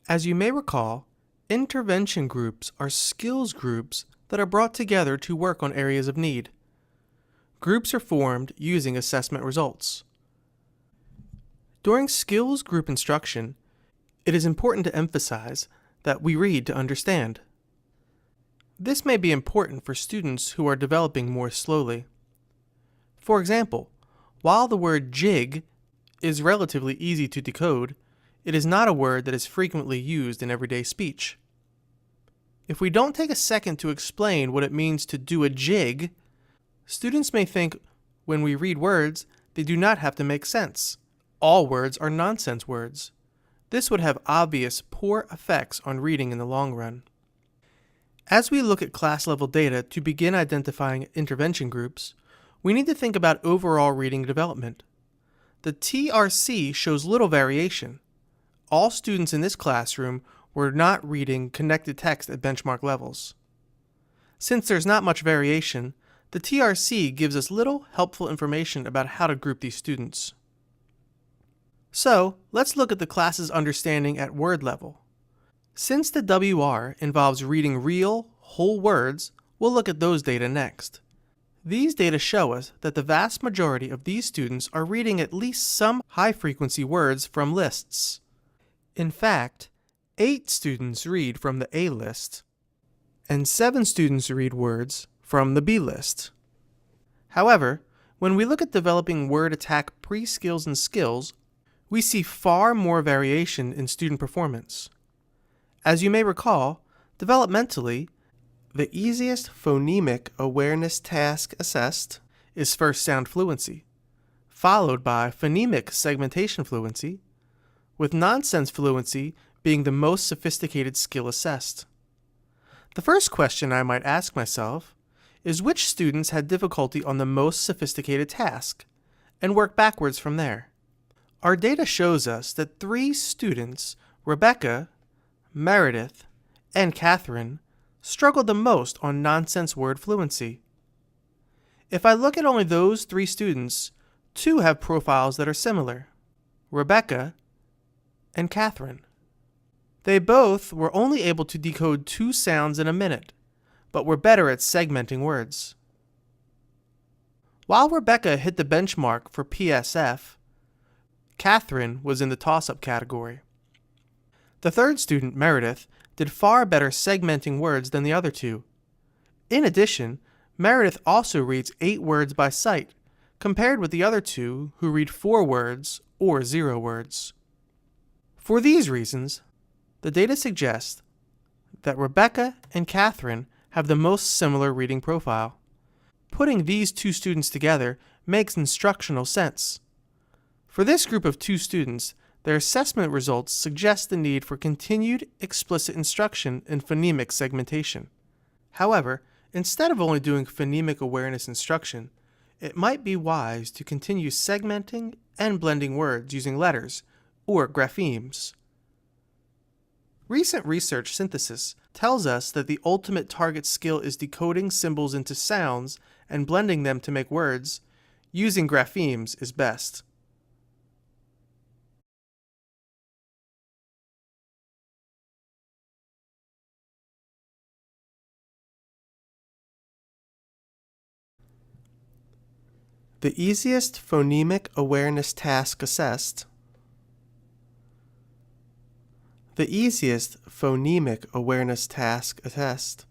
As you may recall, intervention groups are skills groups that are brought together to work on areas of need. Groups are formed using assessment results. During skills group instruction, it is important to emphasize that we read to understand. This may be important for students who are developing more slowly. For example, while the word jig is relatively easy to decode, it is not a word that is frequently used in everyday speech. If we don't take a second to explain what it means to do a jig, students may think when we read words, they do not have to make sense. All words are nonsense words. This would have obvious poor effects on reading in the long run. As we look at class-level data to begin identifying intervention groups, we need to think about overall reading development. The TRC shows little variation. All students in this classroom were not reading connected text at benchmark levels. Since there's not much variation, the TRC gives us little helpful information about how to group these students. So, let's look at the class's understanding at word level. Since the WR involves reading real, whole words, we'll look at those data next. These data show us that the vast majority of these students are reading at least some high-frequency words from lists. In fact, 8 students read from the A list, and 7 students read words from the B list. However, when we look at developing word attack pre-skills and skills, we see far more variation in student performance. As you may recall, developmentally, the easiest phonemic awareness task assessed is first sound fluency, followed by phonemic segmentation fluency, with nonsense fluency being the most sophisticated skill assessed. The first question I might ask myself is which students had difficulty on the most sophisticated task, and work backwards from there. Our data shows us that 3 students, Rebecca, Meredith, and Catherine, struggled the most on nonsense word fluency. If I look at only those 3 students, 2 have profiles that are similar, Rebecca and Catherine. They both were only able to decode 2 sounds in a minute, but were better at segmenting words. While Rebecca hit the benchmark for PSF, Catherine was in the toss-up category. The third student, Meredith, did far better segmenting words than the other 2. In addition, Meredith also reads 8 words by sight, compared with the other 2 who read 4 words or 0 words. For these reasons, the data suggests that Rebecca and Catherine have the most similar reading profile. Putting these 2 students together makes instructional sense. For this group of 2 students, their assessment results suggest the need for continued explicit instruction in phonemic segmentation. However, instead of only doing phonemic awareness instruction, it might be wise to continue segmenting and blending words using letters, or graphemes. Recent research synthesis tells us that the ultimate target skill is decoding symbols into sounds and blending them to make words. Using graphemes is best. The easiest phonemic awareness task assessed. The easiest phonemic awareness task assessed